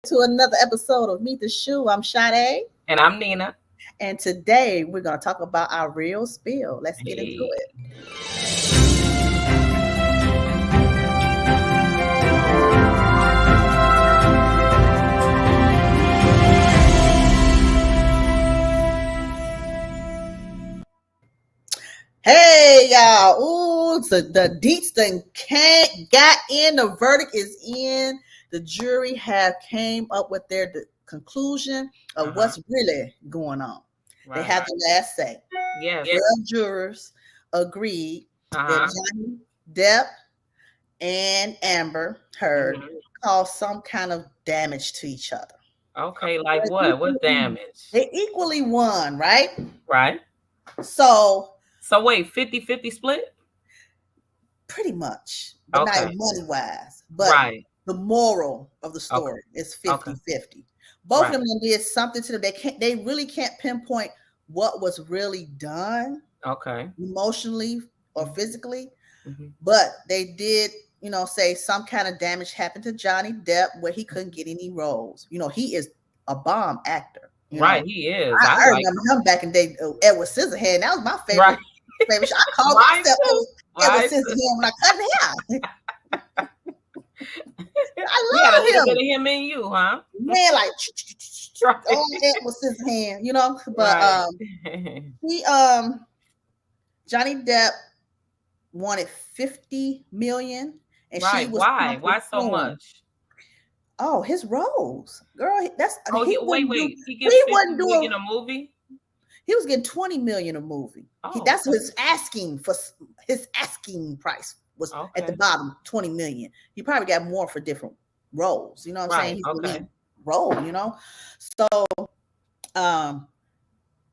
to another episode of Meet the Shoe. I'm Sade, And I'm Nina. and today we're going to talk about our real spill. Let's get into Hey. it. Hey, y'all. Ooh, so the deets thing got in. The verdict is in. The jury have came up with their conclusion of what's really going on. They Right. have the last say. Yes. 12 jurors agreed that Johnny Depp and Amber Heard caused some kind of damage to each other. Okay, like what? What damage? They equally won, right? Right. So wait, 50-50 split? pretty much, but not money-wise. But right. the moral of the story is 50-50. Both of them did something to them. They really can't pinpoint what was really done. Okay. Emotionally or physically. But they did, say some kind of damage happened to Johnny Depp where he couldn't get any roles. He is a bomb actor. Right, he is. I remember him back in the day, Edward Scissorhands. That was my favorite. Favorite show. I called myself Edward Scissorhands when I cut hair. I love him. A bit of him in you, huh? Man, like Edward Scissorhands, But he Johnny Depp wanted 50 million, and she was why so much? Oh, his roles, girl. That's he wasn't doing a movie. He was getting 20 million a movie. That's his asking price was at the bottom, 20 million. He probably got more for different roles. You know what I'm saying? He's the lead role. So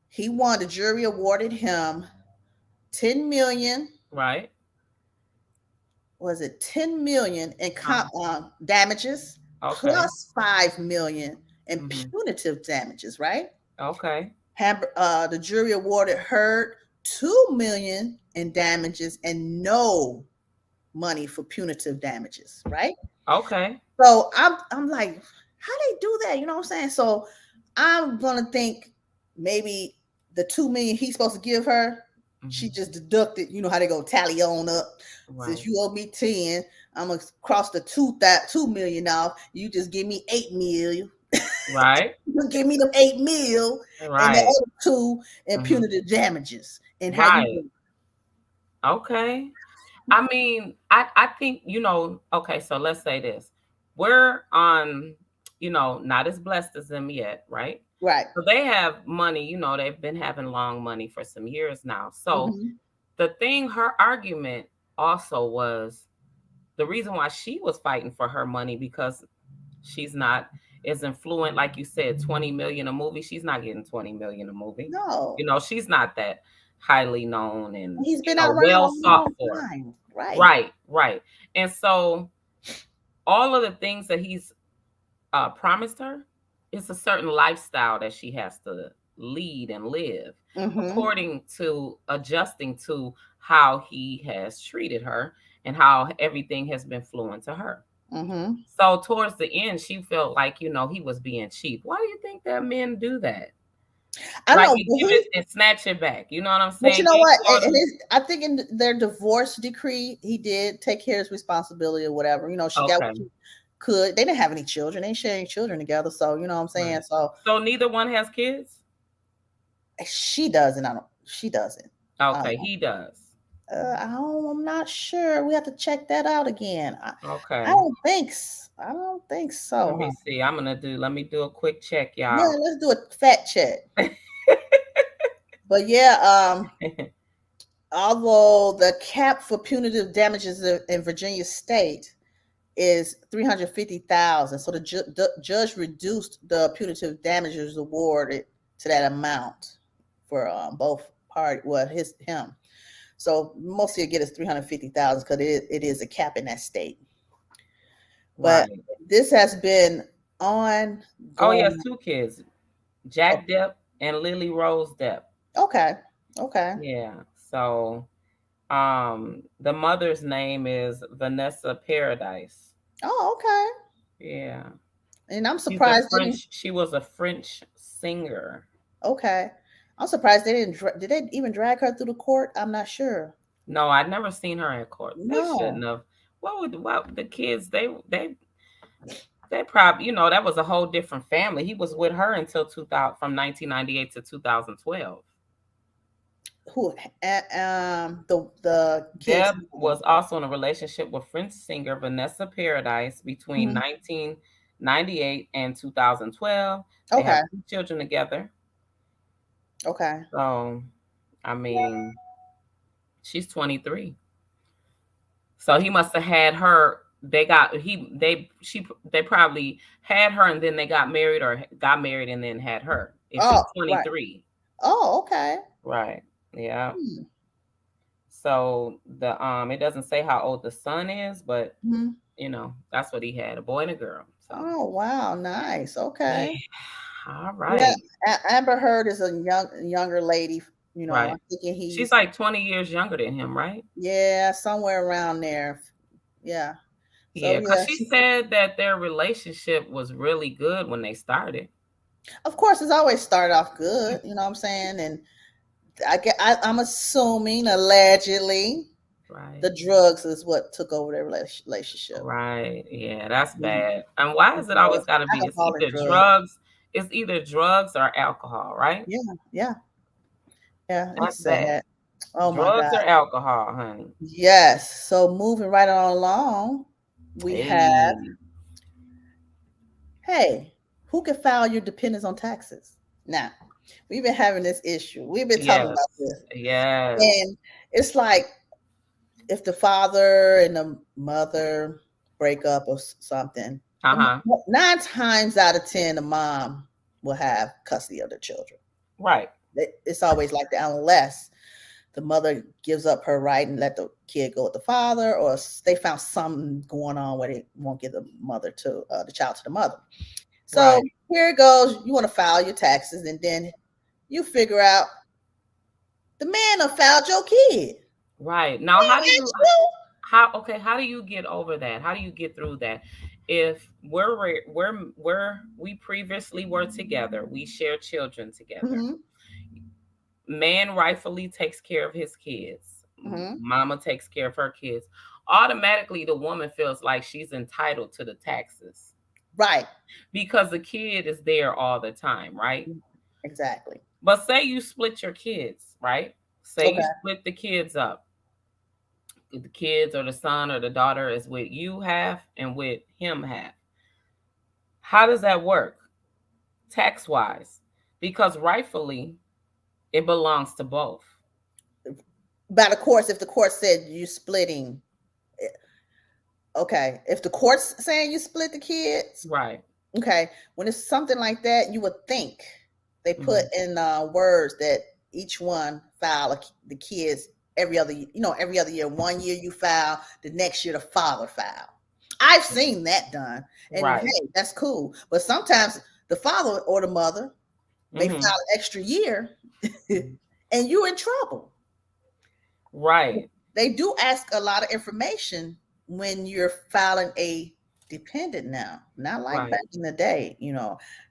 he won. The jury awarded him 10 million. Right. Was it 10 million in damages plus 5 million in punitive damages, right? Okay. The jury awarded her 2 million in damages and no money for punitive damages, right? Okay. So I'm like, how they do that? You know what I'm saying? So I'm gonna think maybe the 2 million he's supposed to give her, she just deducted. You know how they go tally on up. Right. Since you owe me 10, I'm gonna cross the 2 million off. You just give me 8 million. Right. You give me them 8 mil and the other 2 in punitive damages. And how you do? Okay. I mean, I think, okay, so let's say this. We're on, not as blessed as them yet, right? Right. So they have money, they've been having long money for some years now. So the thing, her argument also was the reason why she was fighting for her money, because she's not as influent, like you said, 20 million a movie. She's not getting 20 million a movie. No. She's not that highly known and he's been around well sought for. Right. And so all of the things that he's promised her, it's a certain lifestyle that she has to lead and live according to adjusting to how he has treated her and how everything has been fluent to her. So towards the end, she felt like, he was being cheap. Why do you think that men do that? I know, give it and snatch it back. You know what I'm saying? But you know what? I think in their divorce decree, he did take care of his responsibility or whatever. She got what she could. They didn't have any children. They ain't sharing children together. So, you know what I'm saying? Right. So neither one has kids? She doesn't. She doesn't. Okay, he does. I'm not sure. We have to check that out again. Okay. I don't think so. Let me see. Let me do a quick check, y'all. Yeah, let's do a fact check. But yeah, although the cap for punitive damages in Virginia state is $350,000, so the judge reduced the punitive damages awarded to that amount for both parties. Well, him. So most he'll get is $350,000 because it is a cap in that state. But this has been on. Oh, he has 2 kids, Jack Depp and Lily Rose Depp. Okay. Yeah. So, the mother's name is Vanessa Paradise. Oh, okay. Yeah. And I'm surprised they didn't. She was a French singer. Okay, I'm surprised they didn't. Did they even drag her through the court? I'm not sure. No, I'd never seen her in court. They shouldn't No. have. What the kids they probably, that was a whole different family. He was with her until 2000, from 1998 to 2012. Who? The kids. Deb was also in a relationship with French singer Vanessa Paradise between Mhm. 1998 and 2012. They Okay. have 2 children together. Okay. So, I mean, she's 23. So he must have had her. They probably had her and then they got married, or got married and then had her. If she's Oh, right. 23. Oh, okay. Right. Yeah. Hmm. So it doesn't say how old the son is, but Mhm. that's what he had, a boy and a girl. So Oh, wow. Nice. yeah. Okay. All Yeah. right. Amber Heard is a younger lady. Right. I'm thinking She's he's, like 20 years younger than him, right? yeah, somewhere around there. Yeah. So Yeah, because yeah, she said that their relationship was really good when they started. of course, it's always started off good. You know what I'm saying? And I'm assuming allegedly Right. the drugs is what took over their relationship. Right. Yeah, that's Mhm. bad. And why is it always Drugs, got to be? alcohol and drugs. It's either drugs or alcohol, right? Yeah, yeah, yeah. That's It's bad. sad. Oh my Drugs God. or alcohol, honey. Yes. So moving right on along, we have, Hey. hey, who can file your dependents on taxes? Now, we've been having this issue. We've been talking Yes. about this. Yes. And it's like if the father and the mother break up or something, Uh-huh. 9 times out of 10, the mom will have custody of the children. Right. It's always like that, unless the mother gives up her right and let the kid go with the father, or they found something going on where they won't give the child to the mother. So Right. here it goes. You want to file your taxes, and then you figure out the man done filed your kid. Right. Now, Ain't that true? how do you get over that? How do you get through that? If we previously were together, we share children together. Mm-hmm. Man rightfully takes care of his kids. Mm-hmm. Mama takes care of her kids. Automatically, the woman feels like she's entitled to the taxes Right. because the kid is there all the time, right? Exactly. But say you split your kids, right? Say Okay. you split the kids up. The kids or the son or the daughter is with you half and with him half. How does that work tax wise? Because rightfully it belongs to both. By the courts, if the court said you splitting, okay. If the court's saying you split the kids, Right. okay. When it's something like that, you would think they put Mm-hmm. in words that each one file the kids every other year. One year you file, the next year the father file. I've seen that done, and Right. hey, that's cool. But sometimes the father or the mother may file Mm-hmm. an extra year, and you're in trouble. Right. They do ask a lot of information when you're filing a dependent now, not like Right. back in the day.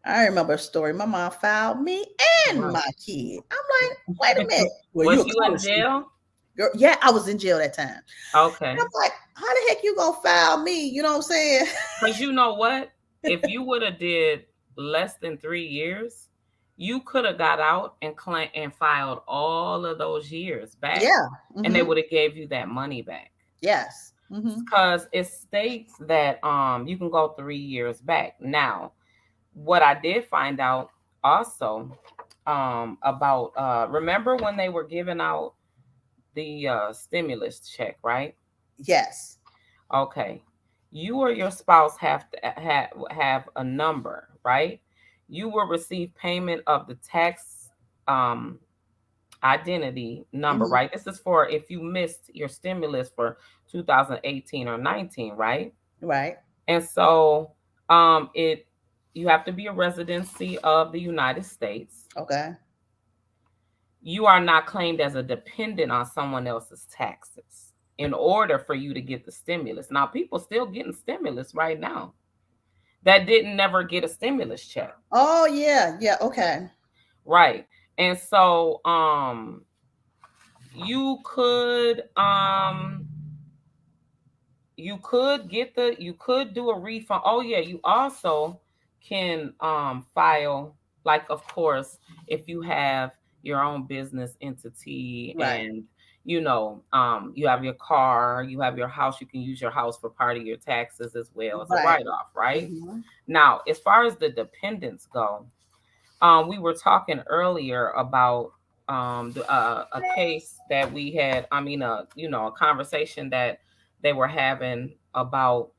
I remember a story. My mom filed me and Right. my kid. I'm like, wait a minute. Well, you Was a you in college student. jail? Girl, yeah, I was in jail that time. And Okay. I'm like, how the heck you gonna file me? You know what I'm saying? Because you know what? If you would have did less than 3 years, you could have got out and filed all of those years back, Yeah. and they Mm-hmm. would have gave you that money back. Yes. Mm-hmm. Because it states that you can go 3 years back. Now, what I did find out also about remember when they were giving out the stimulus check, right? Yes. Okay. You or your spouse have to have a number, right? You will receive payment of the tax um, identity number, Mm-hmm. right? This is for if you missed your stimulus for 2018 or 19, right? Right. And so it you have to be a residency of the United States. Okay. You are not claimed as a dependent on someone else's taxes in order for you to get the stimulus. Now, people still getting stimulus right now. that didn't never get a stimulus check. Oh yeah, yeah, okay. Right. And so you could you could do a refund. Oh yeah, you also can file, like, of course, if you have your own business entity, Right. and you have your car, you have your house, you can use your house for part of your taxes as well as a Right. write-off, right? Mm-hmm. Now, as far as the dependents go, we were talking earlier about a case that we had. I mean, a conversation that they were having about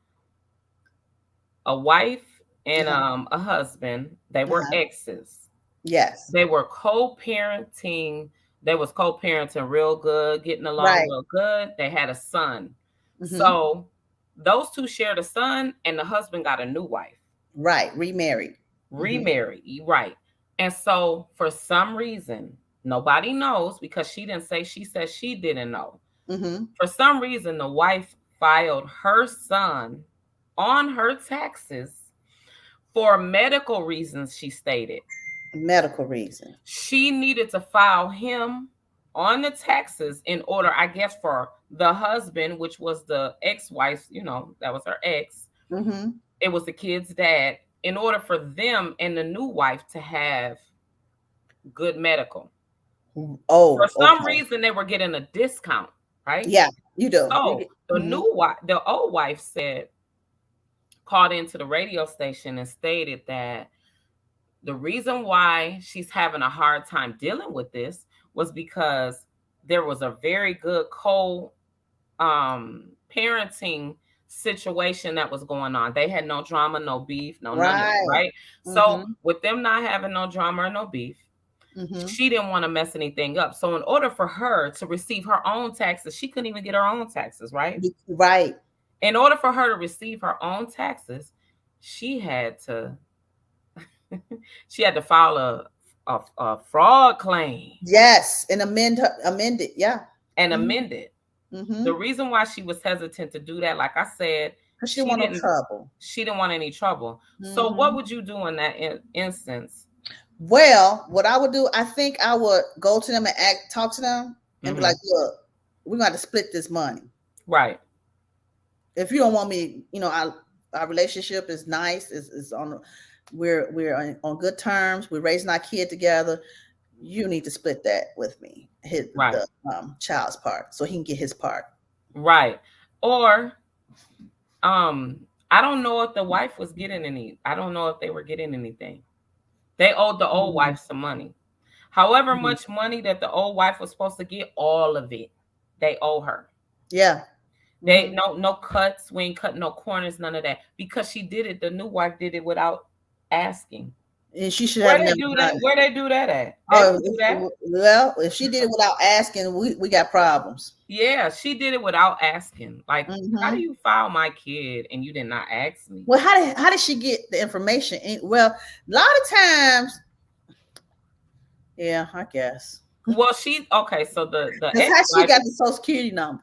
a wife and a husband. They were exes. Yes. They were co-parenting. They was co-parenting real good, getting along Right. real good. They had a son. Mm-hmm. So those two shared a son, and the husband got a new wife. Right. Remarried. Remarried. Right. And so for some reason, nobody knows, because she didn't say, she said she didn't know. Mm-hmm. For some reason, the wife filed her son on her taxes for medical reasons, she stated. Medical reason. She needed to file him on the taxes in order, I guess, for the husband, which was the ex-wife, that was her ex. Mm-hmm. It was the kid's dad, in order for them and the new wife to have good medical. Oh, for some reason, they were getting a discount, right? Yeah, you do. So the new wife, the old wife called into the radio station and stated that the reason why she's having a hard time dealing with this was because there was a very good parenting situation that was going on. They had no drama, no beef, none of that, right? So with them not having no drama or no beef, she didn't want to mess anything up. So in order for her to receive her own taxes, she couldn't even get her own taxes, right? Right. In order for her to receive her own taxes, she had to file a fraud claim. Yes, and amend it. Yeah. And amend it. The reason why she was hesitant to do that, like I said, because she didn't want no trouble. She didn't want any trouble. So what would you do in that instance? Well, what I would do, I think I would go to them and talk to them and be like, look, we're going to split this money. Right. If you don't want me, our relationship is nice, is on, we're on good terms, we're raising our kid together. You need to split that with me, the child's part, so he can get his part. Right. Or, I don't know if the wife was getting any. I don't know if they were getting anything. They owed the old wife some money. However much money that the old wife was supposed to get, all of it, they owe her. Yeah. They no cuts. We ain't cutting no corners, none of that, because she did it. The new wife did it without asking. And she should have never done it. Where they do that at? Well, if she did it without asking, we got problems. Yeah, she did it without asking. Like, how do you file my kid and you did not ask me? Well, how did she get the information? Well, a lot of times, yeah, I guess. Well, so the that's how she got the Social Security number.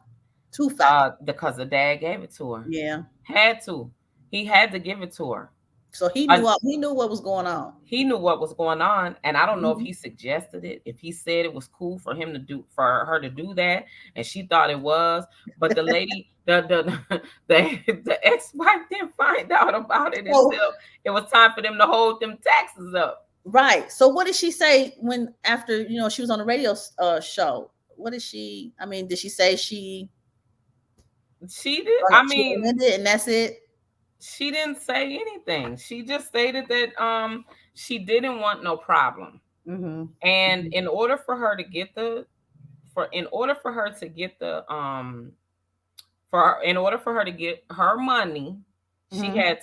Because the dad gave it to her. Yeah, he had to give it to her. So he knew what was going on. He knew what was going on, and I don't know if he suggested it, if he said it was cool for her to do that, and she thought it was. But the lady, the ex-wife didn't find out about it until it was time for them to hold them taxes up. Right. So what did she say after she was on the radio show? What did she? I mean, did she say she? She did. I mean, and that's it. She didn't say anything. She just stated that she didn't want no problem. And in order for her to get her money, she had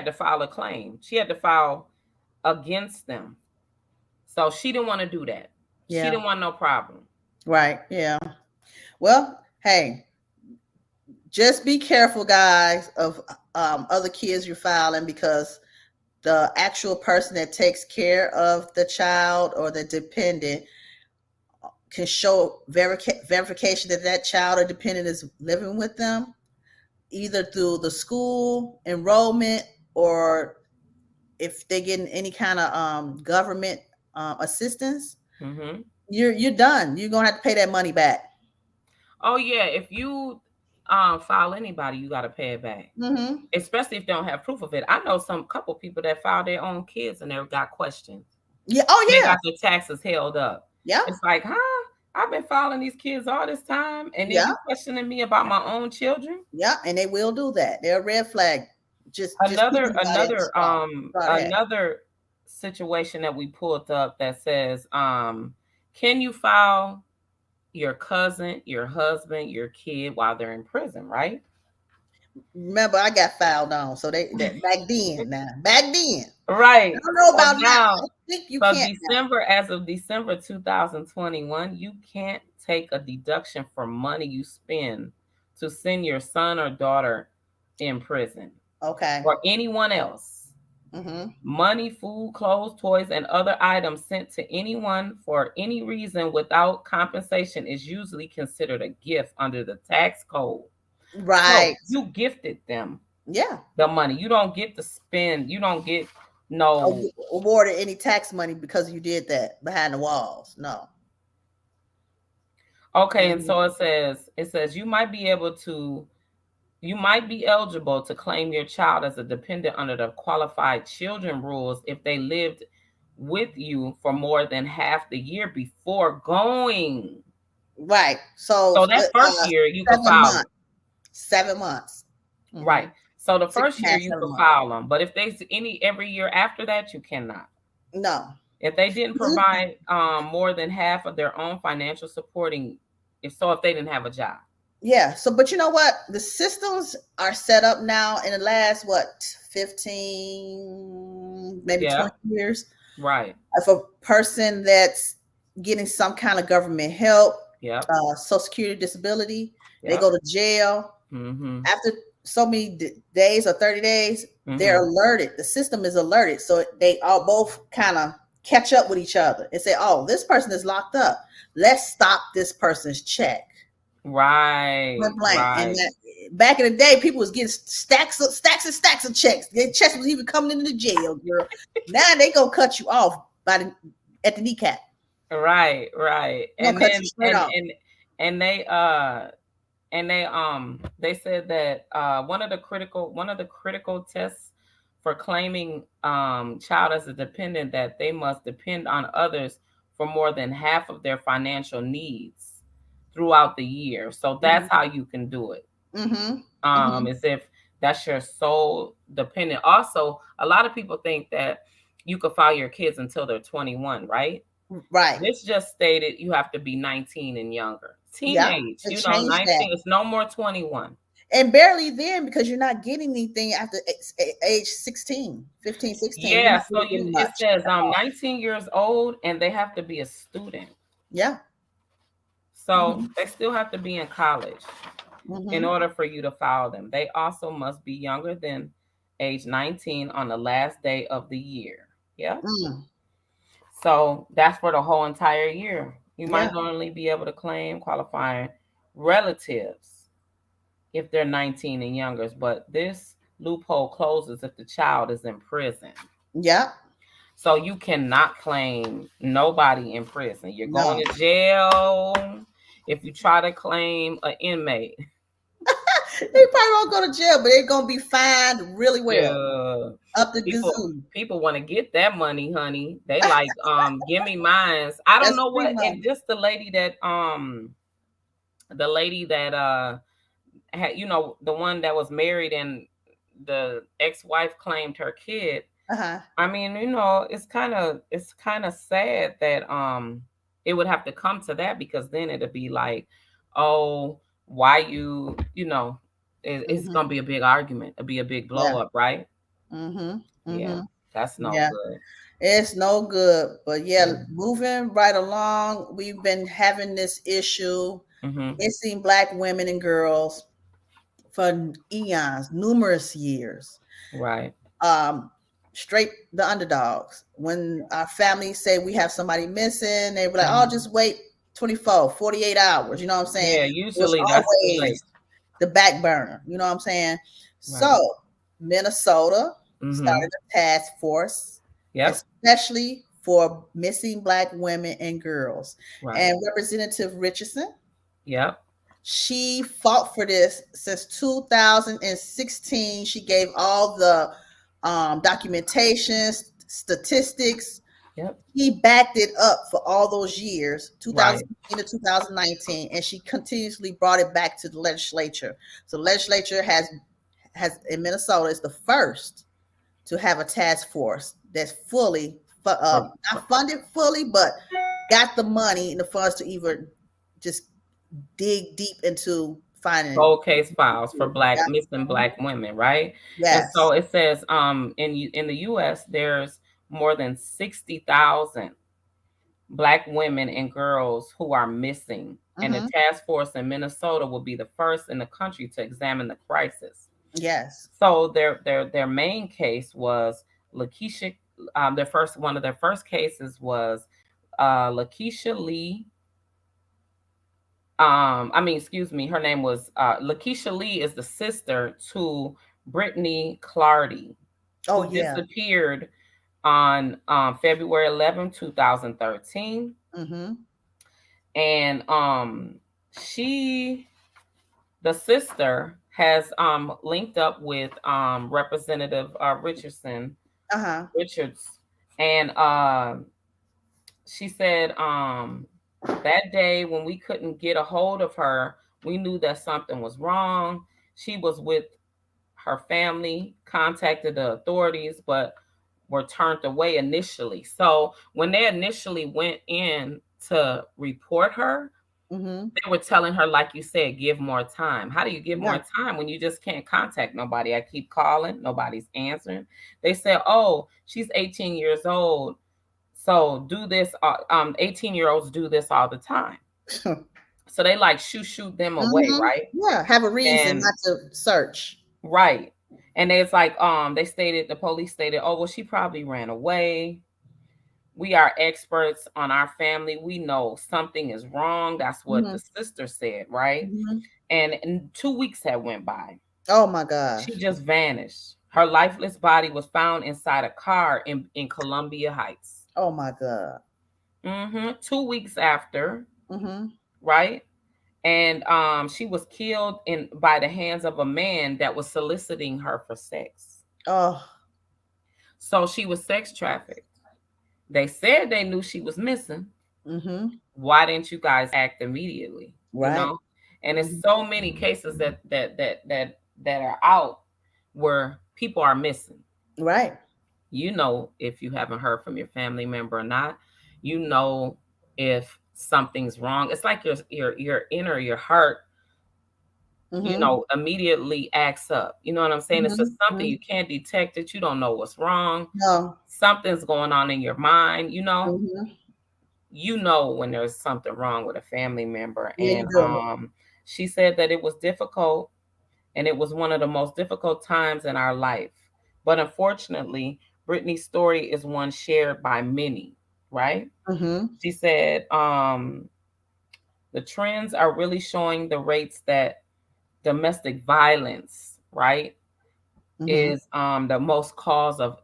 to file a claim. She had to file against them. So she didn't want to do that. Yeah. She didn't want no problem. Right. Yeah. Well, hey, just be careful, guys, of other kids you're filing, because the actual person that takes care of the child or the dependent can show verification that child or dependent is living with them. either through the school enrollment, or if they're getting any kind of government assistance, you're done. You're gonna have to pay that money back. Oh yeah, if you file anybody, you got to pay it back. Especially if they don't have proof of it. I know some couple people that filed their own kids and they got questions. Yeah. Oh yeah. They got their taxes held up. Yeah. It's like, huh? I've been filing these kids all this time, and then you questioning me about my own children. Yeah, and they will do that. They're a red flag. Another situation that we pulled up that says, can you file your cousin, your husband, your kid while they're in prison, right? Remember, I got filed on, so they back then. Right. I don't know about now. I think you can't. As of December 2021, you can't take a deduction for money you spend to send your son or daughter in prison. Okay. Or anyone else. Money, food, clothes, toys, and other items sent to anyone for any reason without compensation is usually considered a gift under the tax code. Right. So you gifted them. Yeah. The money. You don't get to spend. You don't get awarded any tax money because you did that behind the walls. No. Okay, and so it says you might be eligible to claim your child as a dependent under the qualified children rules if they lived with you for more than half the year before going. Right. So that first year you can file 7 months. Right. So the first year you can file them, but if there's every year after that, you cannot. No. If they didn't provide more than half of their own financial supporting, if they didn't have a job. Yeah. So, but you know what? The systems are set up now in the last 15, maybe 20 years. Right. If a person that's getting some kind of government help, Social Security, disability, they go to jail. After so many days or 30 days, they're alerted. The system is alerted. So they all both kind of catch up with each other and say, oh, this person is locked up. Let's stop this person's check. Right. And back in the day, people was getting stacks and stacks of checks. Their checks was even coming into the jail, girl. Now they gonna cut you off at the kneecap. Right. And then they said that one of the critical tests for claiming child as a dependent, that they must depend on others for more than half of their financial needs throughout the year. So that's how you can do it. As if that's your sole dependent. Also, a lot of people think that you could file your kids until they're 21, right? Right. This just stated you have to be 19 and younger. Teenage, 19 is no more 21. And barely then, because you're not getting anything after age 16, 15, 16. Yeah, so it says 19 years old and they have to be a student. Yeah. So they still have to be in college in order for you to file them. They also must be younger than age 19 on the last day of the year. Yeah. So that's for the whole entire year. You might only be able to claim qualifying relatives if they're 19 and younger, but this loophole closes if the child is in prison. Yeah. So you cannot claim nobody in prison. You're going to jail if you try to claim an inmate. They probably won't go to jail, but they're going to be fined really well. Up the gazoo. People want to get that money, honey. They like, give me mine. I don't know what. And just the lady that had, the one that was married and the ex-wife claimed her kid. I mean, it's kind of sad that it would have to come to that, because then it'd be like, oh, why it's gonna be a big argument. It'll be a big blow up, right? Yeah, that's no good. It's no good. But moving right along, we've been having this issue missing Black women and girls for eons, numerous years. Right. Straight the underdogs. When our families say we have somebody missing, they were like, oh, just wait 24, 48 hours. You know what I'm saying? Yeah, usually that's too late. the back burner. You know what I'm saying? Right. So Minnesota Mm-hmm. started a task force, Yep. especially for missing Black women and girls. Right. And Representative Richardson, Yep. she fought for this since 2016. She gave all the documentation, statistics. Yep. He backed it up for all those years, Right. 2016 to 2019, and she continuously brought it back to the legislature. So, the legislature has in Minnesota is the first to have a task force that's fully For, for not funded fully, but got the money and the funds to even just dig deep into finding. cold case files for Yeah. missing Black women, right? And Yes. so it says in the US there's more than 60,000 Black women and girls who are missing. And the Mm-hmm. task force in Minnesota will be the first in the country to examine the crisis. Yes. So their main case was Lakeisha. One of their first cases was Lakeisha Lee. Excuse me, her name was Lakeisha Lee is the sister to Brittany Clardy, Oh who yeah. disappeared on February 11, 2013. Mm-hmm. And the sister has linked up with Representative Uh-huh. Richards, and she said that day when we couldn't get a hold of her, we knew that something was wrong. She was with her family, contacted the authorities, but were turned away initially. So when they initially went in to report her, Mm-hmm. they were telling her, like you said, give more time. How do you give Yeah. more time when you just can't contact nobody? I keep calling, nobody's answering. They said, oh, she's 18 years old. So do this. 18-year-olds do this all the time. So they like shoot them away, Mm-hmm. right? Yeah. Have a reason And not to search. right. And it's like the police stated, oh, well, she probably ran away. We are experts on our family. We know something is wrong. That's what Mm-hmm. the sister said, right? Mm-hmm. And 2 weeks had went by. Oh my She gosh. just vanished. Her lifeless body was found inside a car in Columbia Heights. Oh my God. 2 weeks after, Mm-hmm. right? And she was killed by the hands of a man that was soliciting her for sex. Oh. So she was sex trafficked. They said they knew she was missing. Mm-hmm. Why didn't you guys act immediately? You Right. know? And it's Mm-hmm. so many cases that are out where people are missing. Right. You know, if you haven't heard from your family member or not, you know if something's wrong. It's like your heart, Mm-hmm. immediately acts up. You know what I'm saying? It's just something Mm-hmm. you can't detect it. You don't know what's wrong. No. Something's going on in your mind, Mm-hmm. when there's something wrong with a family member. Yeah, And you do. she said that it was difficult and it was one of the most difficult times in our life. But unfortunately, Brittany's story is one shared by many, right? Mm-hmm. She said, the trends are really showing the rates that domestic violence, right, Mm-hmm. is the most cause of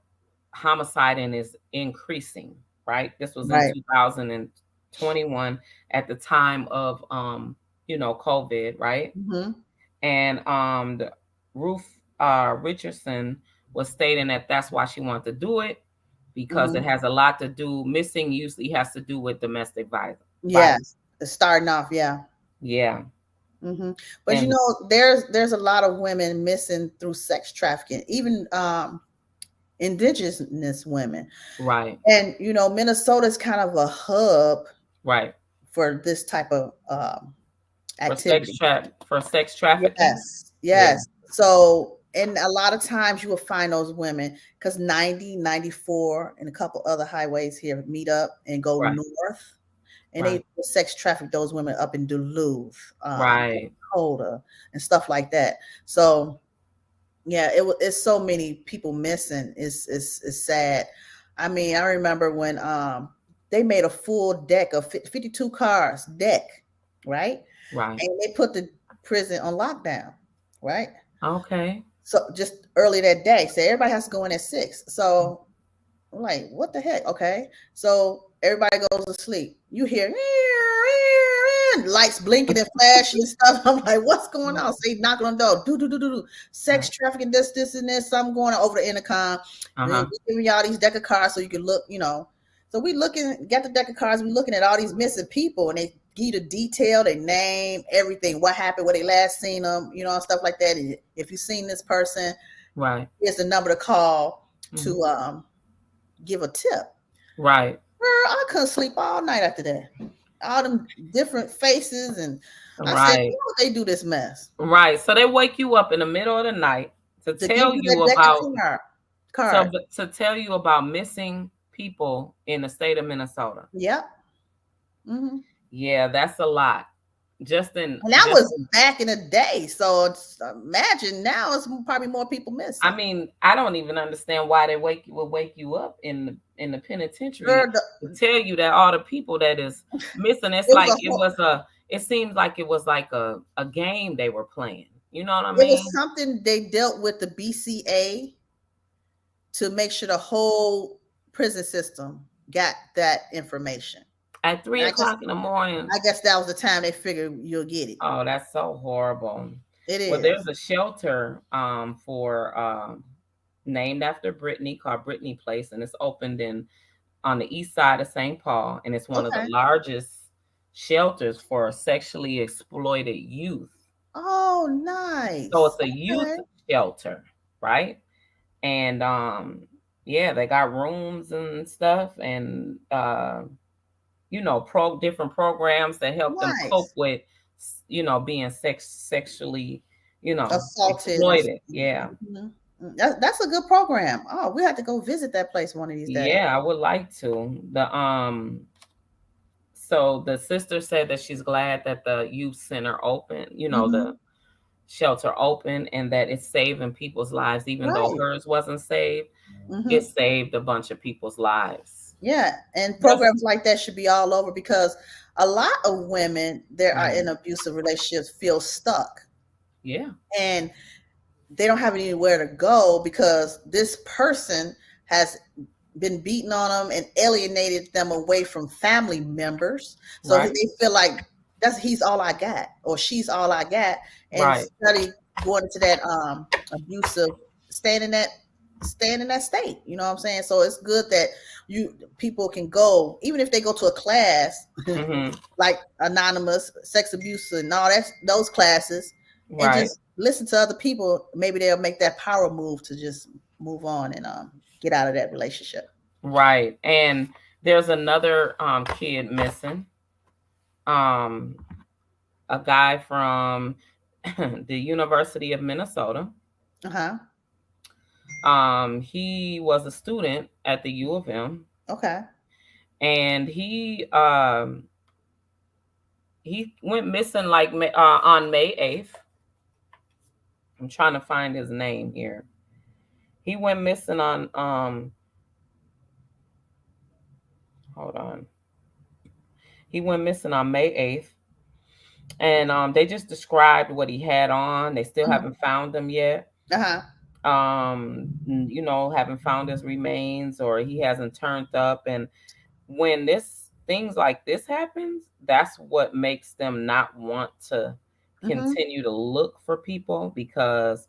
homicide and is increasing, right? This was in Right. 2021 at the time of COVID, right? Mm-hmm. And the Ruth Richardson was stating that that's why she wanted to do it because it Mm-hmm. has a lot to do. Missing usually has to do with domestic violence. Yes. It's starting off. Yeah. Yeah, Mm-hmm. But and there's a lot of women missing through sex trafficking, even indigenous women. right, And Minnesota's kind of a hub right for this type of for sex activity. trafficking. Yes, Yeah, yes. So, and a lot of times you will find those women because 90, 94, and a couple other highways here meet up and go right, north, and right, they sex traffic those women up in Duluth, right, Dakota, and stuff like that. So, yeah, it's so many people missing. It's sad. I mean, I remember when they made a full deck of 52 cars deck, right? right. And they put the prison on lockdown. right? Okay. So just early that day, say everybody has to go in at 6. So I'm like, what the heck? Okay. So everybody goes to sleep. You hear lights blinking and flashing and stuff. I'm like, what's going on? So they knocking on the door. Do. Sex trafficking, this, and this. Something going on over the intercom. They giving y'all these deck of cards so you can look, So we looking, got the deck of cards. We looking at all these missing people, and they give you the detail, their name, everything, what happened, where they last seen them, stuff like that. And if you seen this person, right, here's the number to call to give a tip. Right. Girl, I couldn't sleep all night after that. All them different faces, and I said, right, "Why would they do this mess?" right. So they wake you up in the middle of the night to To give tell you you that deck about of cards. to tell you about missing people in the state of Minnesota. Yep. Mm-hmm. Yeah, that's a lot. And that was back in the day. So imagine now it's probably more people missing. I mean, I don't even understand why they would wake you up in the penitentiary to tell you that all the people that is missing. It's like it seems like it was like a game they were playing. You know what I mean? It was something they dealt with the BCA to make sure the whole prison system got that information. At 3 o'clock in the morning. I guess that was the time they figured you'll get it. Oh, that's so horrible. It is. Well, there's a shelter for named after Brittany called Brittany Place, and it's opened on the east side of St. Paul, and it's one of the largest shelters for sexually exploited youth. Oh, nice. So it's a youth shelter, right? And yeah, they got rooms and stuff, and different programs that help them cope with, being sexually, assaulted, exploited. Yeah. Mm-hmm. That's a good program. Oh, we have to go visit that place one of these days. Yeah, I would like to. So the sister said that she's glad that the youth center open, the shelter open, and that it's saving people's lives, even though hers wasn't saved. It saved a bunch of people's lives. Yeah, and programs like that should be all over, because a lot of women that are in abusive relationships feel stuck. Yeah. And they don't have anywhere to go because this person has been beating on them and alienated them away from family members. So they feel like he's all I got, or she's all I got. And instead of going into that abusive, staying in that state. You know what I'm saying? So it's good that people can go, even if they go to a class like anonymous sex abuse and all those classes, and just listen to other people. Maybe they'll make that power move to just move on and get out of that relationship. Right. And there's another kid missing. A guy from the University of Minnesota. He was a student at the U of M. Okay. And he went missing on May 8th. I'm trying to find his name here. He went missing on hold on. He went missing on May 8th. And they just described what he had on. They still haven't found him yet. Haven't found his remains, or he hasn't turned up. And when things like this happens, that's what makes them not want to continue to look for people, because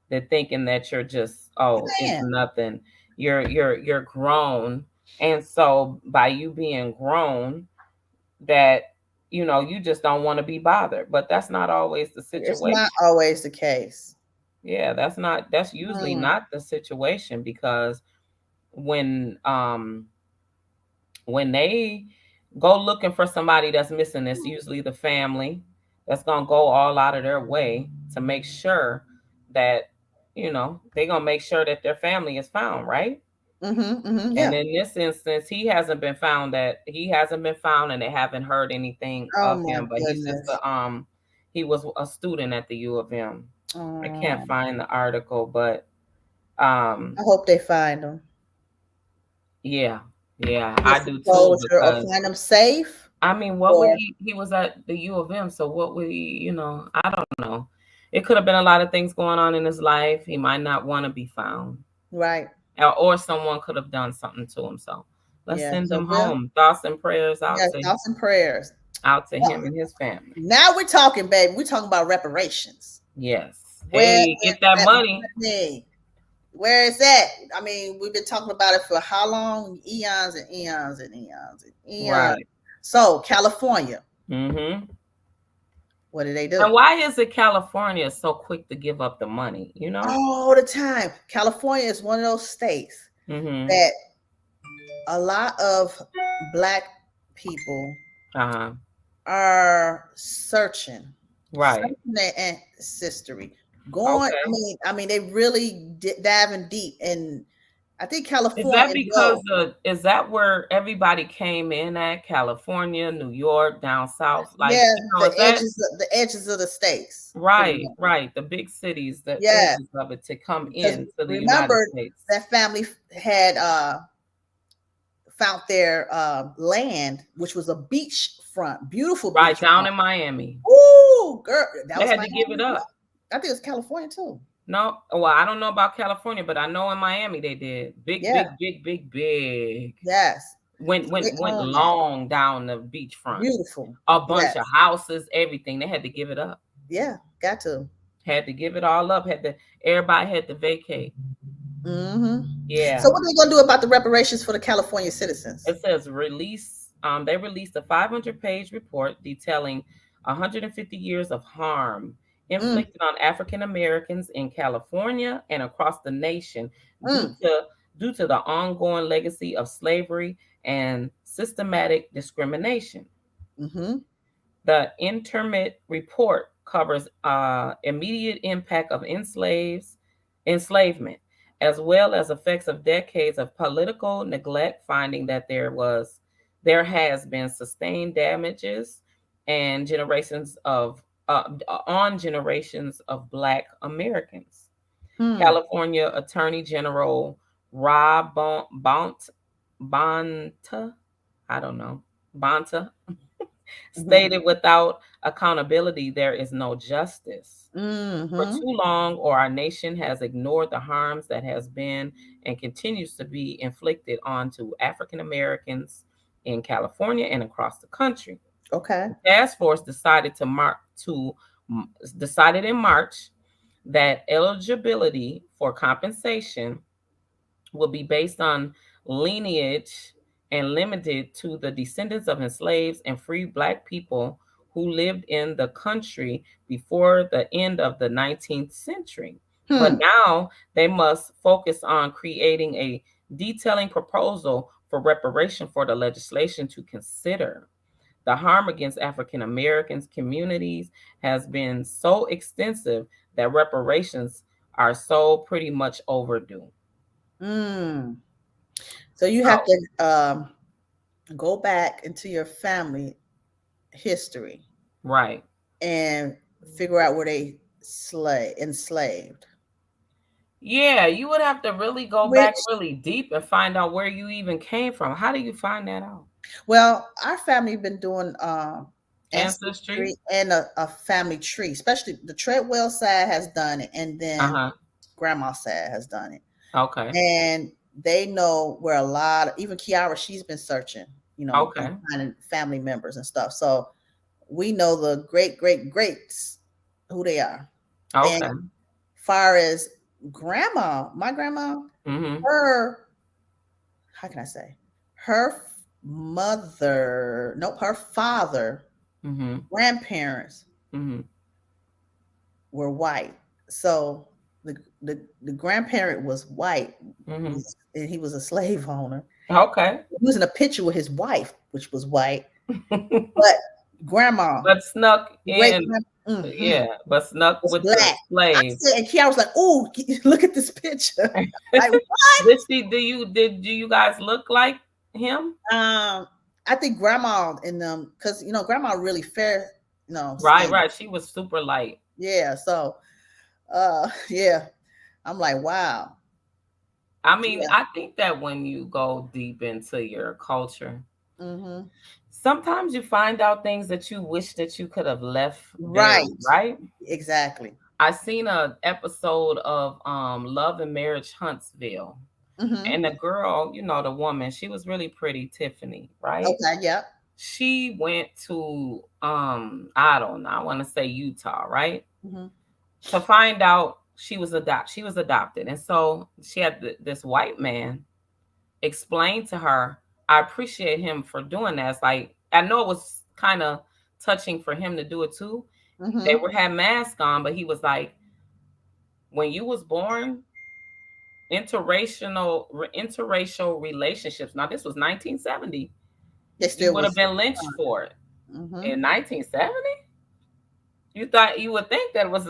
they're thinking that you're just, it's nothing. You're grown. And so by you being grown, that you just don't want to be bothered. But that's not always the situation. It's not always the case. Yeah, that's usually not the situation, because when they go looking for somebody that's missing, it's usually the family that's gonna go all out of their way to make sure that they're gonna make sure that their family is found, right? Yeah. And in this instance, he hasn't been found, and they haven't heard anything of him. But he's just he was a student at the U of M. I can't find the article, but I hope they find him. Yeah, I do too. Or find him safe. I mean, what would he was at the U of M, so what would he, I don't know. it could have been a lot of things going on in his life. He might not want to be found. Right. Or someone could have done something to him. So let's Yeah. send So him home. Thoughts and prayers yeah, thoughts and prayers. him and his family. Now we're talking, baby. We're talking about reparations. Yes. Where Hey, is get that that money. money? Where is that? I mean, we've been talking about it for how long? Eons and eons and eons and eons. Right. So California, Mm-hmm. what do they do? And why is it California so quick to give up the money? You know? All the time. California is one of those states Mm-hmm. that a lot of Black people Uh-huh. are searching Right. their ancestry. Going, Okay. I mean, they really diving deep, and I think Is California. that because is that where everybody came in at? California, New York, down south? Like, Yeah, is that the edges of the states. Pretty right? much. Right. The big cities, the Yeah, edges of it to come because in to the United remember States. that family had found their land, which was a beachfront, beautiful Right down beachfront. in Miami. Ooh, girl, that They was had to give Miami. it up. I think it was California too. No, well, I don't know about California, but I know in Miami they did. Big, Yeah. big, big, big, big. Yes. Went They own that. long down the beachfront. Beautiful. A bunch Yes. of houses, everything. They had to give it up. Yeah, got to. Had to give it all up. Everybody had to vacate. Mm-hmm. Yeah. So what are they gonna do about the reparations for the California citizens? It says release. They released a 500-page report detailing 150 years of harm inflicted on African Americans in California and across the nation due to the ongoing legacy of slavery and systematic discrimination. Mm-hmm. The intermit report covers immediate impact of enslavement, as well as effects of decades of political neglect, finding that there has been sustained damages and generations of Black Americans. California Attorney General Rob Bonta, I don't know, Bonta, stated without accountability, there is no justice. For too long, or our nation has ignored the harms that has been and continues to be inflicted onto African Americans in California and across the country. Okay. The task force decided in March that eligibility for compensation will be based on lineage and limited to the descendants of enslaved and free Black people who lived in the country before the end of the 19th century. But now they must focus on creating a detailing proposal for reparation for the legislation to consider. The harm against African Americans communities has been so extensive that reparations are so pretty much overdue. So you have to go back into your family history, right, and figure out where they enslaved. Yeah, you would have to really go back Which, really deep and find out where you even came from. How do you find that out? well, our family been doing Ancestry? ancestry and a family tree, especially the Treadwell side has done it, and then grandma's side has done it. Okay. And they know where a lot of, even Kiara, she's been searching, and finding family members and stuff. So we know the greats who they are. Okay. And far as my grandma, her, how can I say, her her father, grandparents were white. So the grandparent was white, and he was a slave owner. Okay. He was in a picture with his wife, which was white, but grandma, but snuck in. Yeah, but snuck with black. the slave. And Kiara was like, "Oh, look at this picture." Like, what? Did you guys look like him? I think grandma and them, because grandma really fair, Right. She was super light. Yeah. So, yeah, I'm like, wow. I mean, I think that when you go deep into your culture, sometimes you find out things that you wish that you could have left. Right. Right. Exactly. I seen a episode of Love and Marriage Huntsville. Mm-hmm. And the girl, the woman, she was really pretty, Tiffany, right? Okay. Yep. She went to I don't know, I want to say Utah, right? Mm-hmm. To find out she was adopted. And so she had this white man explain to her, I appreciate him for doing that. It's like, I know it was kind of touching for him to do it too. They Mm-hmm. had masks on, but he was like, when you was born, interracial relationships. Now this was 1970. They You still would have was. been lynched for it. Mm-hmm. In 1970, you would think that was,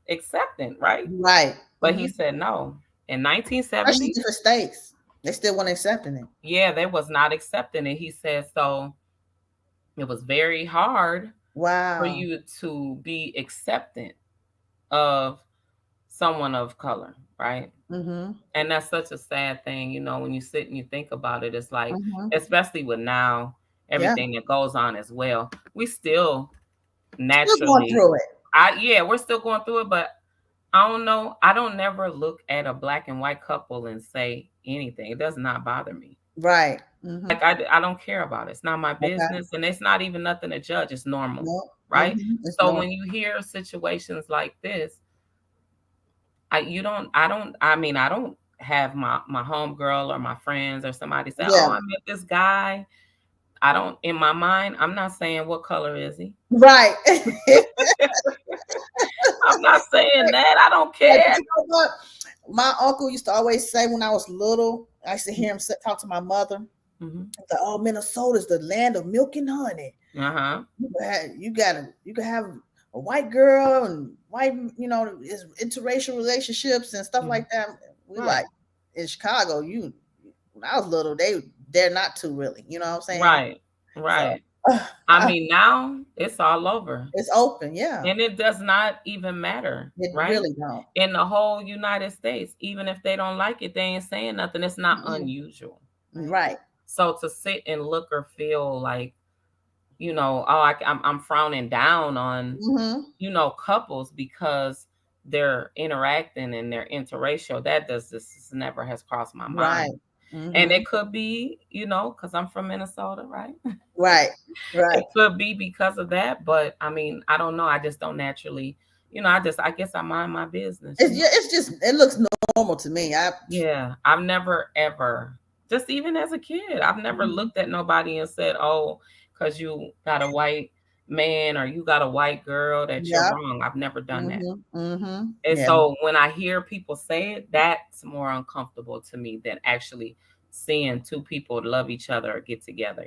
accepting, right? Right. But Mm-hmm. he said no. In Especially 1970, different states, they still weren't accepting it. yeah, they was not accepting it. He said so it was very hard for Wow. you to be acceptant of someone of color, right? Mm-hmm. And that's such a sad thing, when you sit and you think about it. It's like, Mm-hmm. especially with now Yeah. everything that goes on as well, we still Still going naturally, through it. yeah, we're still going through it. But I don't know, I don't never look at a black and white couple and say anything. It does not bother me. Right. Mm-hmm. Like, I don't care about it. It's not my Okay. business, and it's not even nothing to judge. It's normal, No. right? Mm-hmm. It's So no. when you hear situations like this, I don't have my homegirl or my friends or somebody say, Yeah. "Oh, I met this guy." I don't, in my mind, I'm not saying what color is he. Right. I'm not saying that. I don't But care. you know what? My uncle used to always say when I was little, I used to hear him talk to my mother. Mm-hmm. That, oh, Minnesota's the land of milk and honey. Uh-huh. You can have a white girl and white, is interracial relationships and stuff Mm-hmm. like that. We Right. like in Chicago, when I was little, they're not too really, you know what I'm saying? Right. So Right. I mean, now it's all over. it's open, yeah. And it does not even matter, It right? really don't. In the whole United States, even if they don't like it, they ain't saying nothing. It's not Mm-mm. unusual, right? Right. So to sit and look or feel like, oh, I'm frowning down on, Mm-hmm. couples because they're interacting and they're interracial, that this never has crossed my Right. mind. And Mm-hmm. it could be, because I'm from Minnesota, right? Right. Right. It could be because of that, but I mean, I don't know. I just don't naturally, I guess I mind my business. It's just it looks normal to me. Yeah, I've never ever, just even as a kid, I've never Mhm. looked at nobody and said, "Oh, because you got a white man or you got a white girl, that you're Yeah. wrong." I've never done that. Mhm. Mhm. And Yeah. so when I hear people say it, that's more uncomfortable to me than actually seeing two people love each other or get together.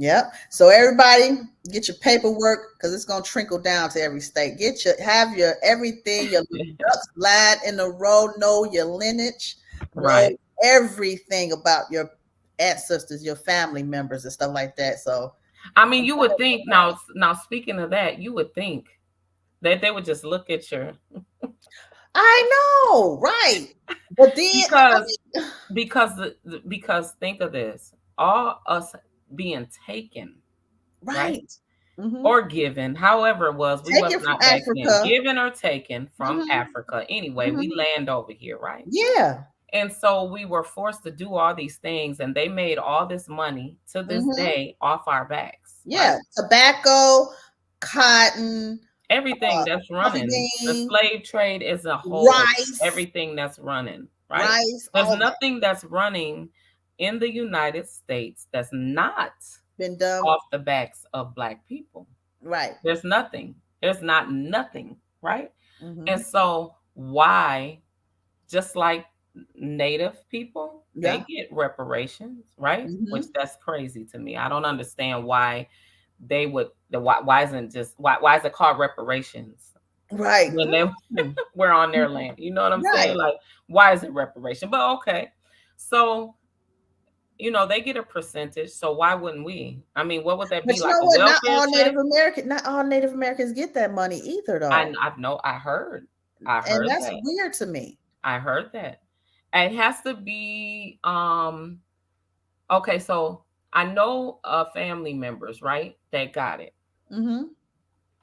Yep. So everybody, get your paperwork because it's gonna trickle down to every state. Have your everything, your ducks lined in a row. Know your lineage. Know Right. everything about your ancestors, your family members, and stuff like that. So I mean, you would think now speaking of that, you would think that they would just look at your I know, right? But then I because mean, because think of this, all us being taken, right? right. Hmm. Or given, however it was, we Take was it from not back then, Africa. given or taken from Hmm. Africa. Anyway, we Hmm. land over here, right? Yeah. And so we were forced to do all these things, and they made all this money to this Hmm. day off our backs, right? Yeah. Tobacco, cotton, Everything that's coffee running, the bean, slave trade as a whole, rice, everything that's running, right? rice, There's all that nothing that's running in the United States that's not been done. off the backs of Black people. Right. There's nothing. There's not nothing, right? And Hmm. so why, just like Native people, Yeah. they get reparations, right? Which Hmm. that's crazy to me. I don't understand why they would the why isn't just why is it called reparations Right. when they Mm. were on their land? You know what I'm Right. saying? Like, why is it reparation? But okay. So, they get a percentage. So why wouldn't we? I mean, what would that But be, you like know a what? welfare check? Not all Native Americans get that money either, though, I and heard that's that. weird to me. I heard that. It has to be okay, so I know family members, right? That got it. Hmm.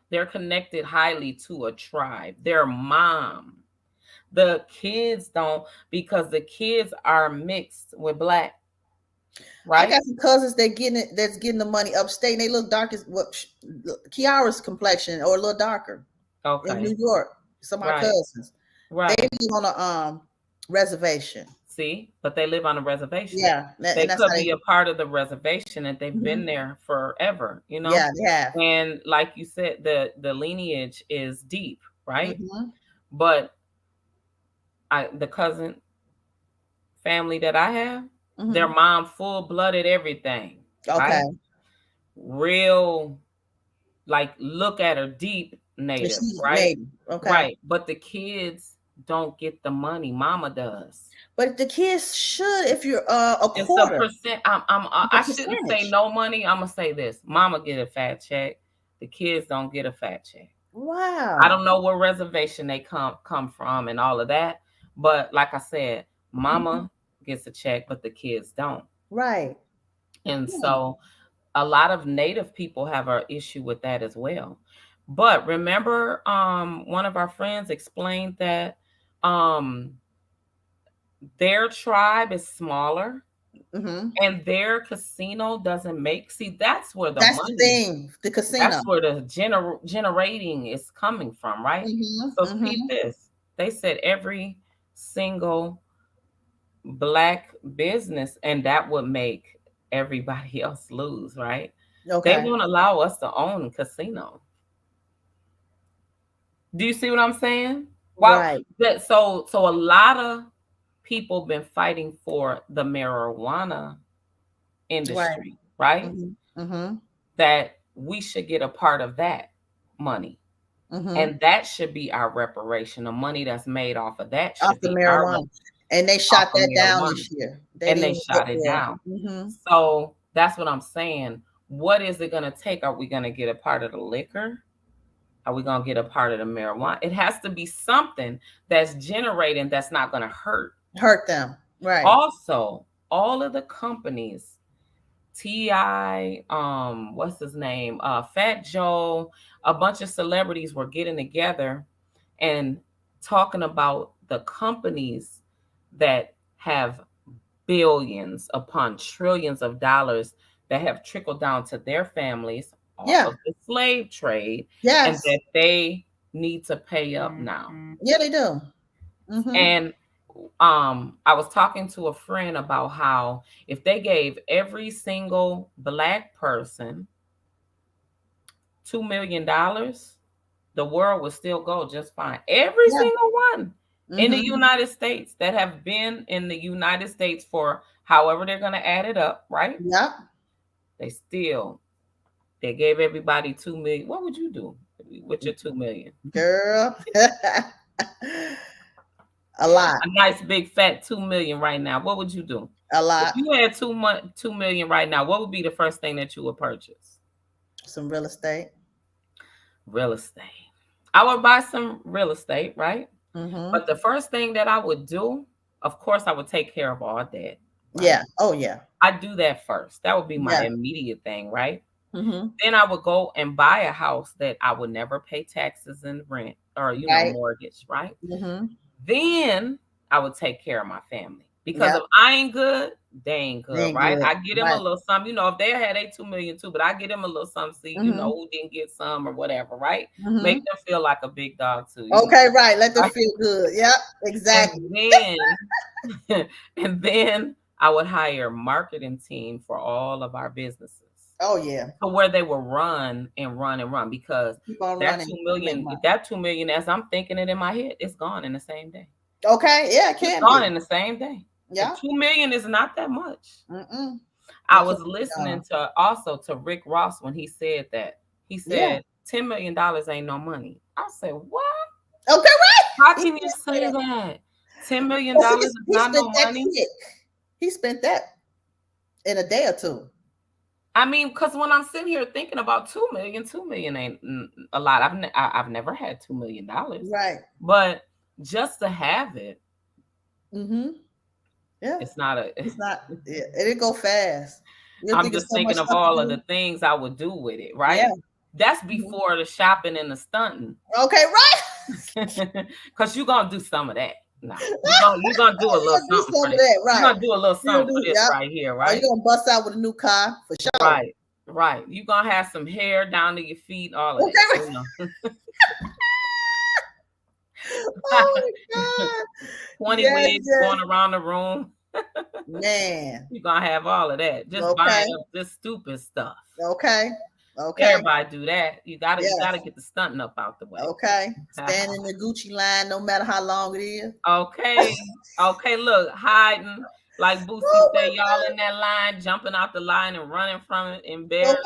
They're connected highly to a tribe, their mom. The kids don't, because the kids are mixed with black, I right? got some cousins that getting it, that's getting the money upstate, and they look dark as what Kiara's complexion, or a little darker in Okay. New York. Some of my Right. cousins, they Right. live on a reservation. See, but they live on a reservation. Yeah, They and that's could how they. be a part of the reservation and they've been Mhm. there forever, Yeah, they have. And like you said, the lineage is deep, right? Hmm. But the cousin family that I have, their Hmm. mom full-blooded everything, Okay, right? Real, like, look at her, deep and native, she's right? native. Okay, Right. But the kids don't get the money. Mama does. but the kids should, if you're a It's a quarter, percent. it's a I shouldn't say percentage. no money. I'm gonna say this: Mama get a fat check. The kids don't get a fat check. I Wow. don't know where reservation they come from and all of that, but like I said, Mhm. Mama gets a check, but the kids don't. Right. And Hmm. so a lot of Native people have an issue with that as well. But remember, one of our friends explained that um, their tribe is smaller Hmm. and their casino doesn't make. See, that's where the That's the money, thing. The casino. that's where the generating is coming from, right? Hmm. So peep Hmm. this. They said every single black business, and that would make everybody else lose, right? They Okay. won't allow us to own casino. Do you see what I'm saying? Wow. Right. So a lot of people been fighting for the marijuana Right. industry, right? Hmm. Hmm. That we should get a part of that money. Hmm. And that should be our reparation. The money that's made off of that Off should the be our marijuana, and they off shot of that down marijuana. this year. They And didn't they even go shot it for it. down. Hmm. So that's what I'm saying. What is it going to take? Are we going to get a part of the liquor? Are we going to get a part of the marijuana? It has to be something that's generating that's not going to hurt. Hurt them. Right. Also, all of the companies, T.I., what's his name? Fat Joe, a bunch of celebrities were getting together and talking about the companies that have billions upon trillions of dollars that have trickled down to their families off Yeah. of the slave trade, and Yes. that they need to pay up now. Yeah, they do. Hmm. And I was talking to a friend about how if they gave every single black person $2 million, the world would still go just fine. Every Yeah. single one in the Hmm. United States that have been in the United States for however they're going to add it up, right? Yeah. They still, they gave everybody 2 million. What would you do with your 2 million? Girl. A lot. A nice big fat 2 million right now. What would you do? A If lot. you had 2 million right now, what would be the first thing that you would purchase? Some real estate. Real estate. I would buy some real estate, right? Hmm. But the first thing that I would do, of course, I would take care of all debt, right? Yeah. Oh, yeah. I do that first. That would be my Yeah. immediate thing, right? Hmm. Then I would go and buy a house that I would never pay taxes and rent or, Right. mortgage, right? Hmm. Then I would take care of my family. Because Yep. if I ain't good, they ain't They good, ain't right? good. I get them a Right. little something. If they had a 2 million too, but I get them a little something, see, Hmm. who didn't get some or whatever, right? Make Hmm. them feel like a big dog too, Okay. Right. Let them right? feel good. Yep. And Exactly. then and then I would hire a marketing team for all of our businesses. Oh, yeah. To where they will run and run and run, because Keep on that running. two You make million, money. that 2 million, as I'm thinking it in my head, it's gone in the same day. Okay. Yeah, it It's can gone be. in the same day. The Yeah. 2 million is not that much. Mm-mm. I It can was be listening done. to also to Rick Ross when he said that. He Yeah. said $10 million ain't no money. I said, what? Okay. Right. How He can you did say say that. that? $10 million Well, is he not spent no that money. quick. He spent that in a day or two. I mean, because when I'm sitting here thinking about 2 million ain't a lot. I've never had $2 million, Right. but just to have it, Mm-hmm. Yeah. it's not a. It's not. Yeah, it didn't go fast. You're I'm thinking just so much thinking of stuff to all of do. the things I would do with it, Yeah. right? That's before the shopping and the stunting. Okay, right. Because you're going to do some of that. No, you're gonna do a little something for this. That, right. You're gonna do a little something for this right here, right? Or you're gonna bust out with a new car for sure. Right. You're gonna have some hair down to your feet, all of that. You know. Oh my God. 20 wigs going around the room. Man. You're gonna have all of that. Just buying up this stupid stuff. Okay. Everybody do that. You gotta get the stunting up out the way. Okay. Stand in the Gucci line no matter how long it is. Okay. Look, hiding. Like Boosie said, y'all in that line, jumping out the line and running from it, embarrassed.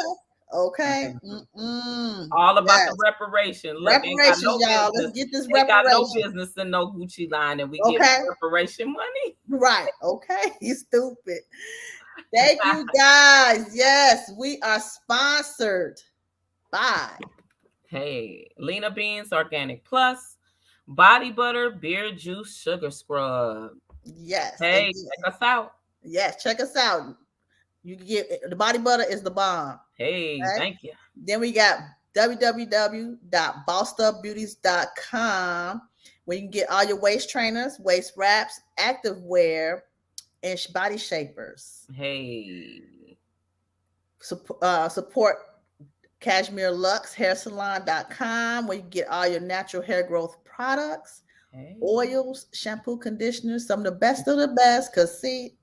Okay. All about the reparation. Look, reparations, y'all. Let's get this reparation. Got no business in no Gucci line, and we get reparation money. Right. Okay. You stupid. Thank you, guys. Yes, we are sponsored by Lena Beans Organic Plus, Body Butter, Beard Juice, Sugar Scrub. Yes. Check us out. Yes, check us out. You can get the body butter is the bomb. Thank you. Then we got www.bossedupbeauties.com where you can get all your waist trainers, waist wraps, active wear, and body shapers. Support Cashmere Lux hairsalon.com where you get all your natural hair growth products, oils, shampoo, conditioners, some of the best of the best. Because see,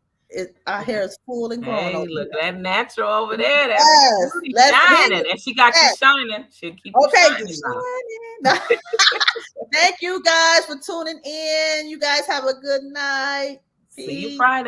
our hair is full and growing. Look at that natural over there. That's shining, and she got you shining. She'll keep you shining. Thank you guys for tuning in. You guys have a good night. See you Friday.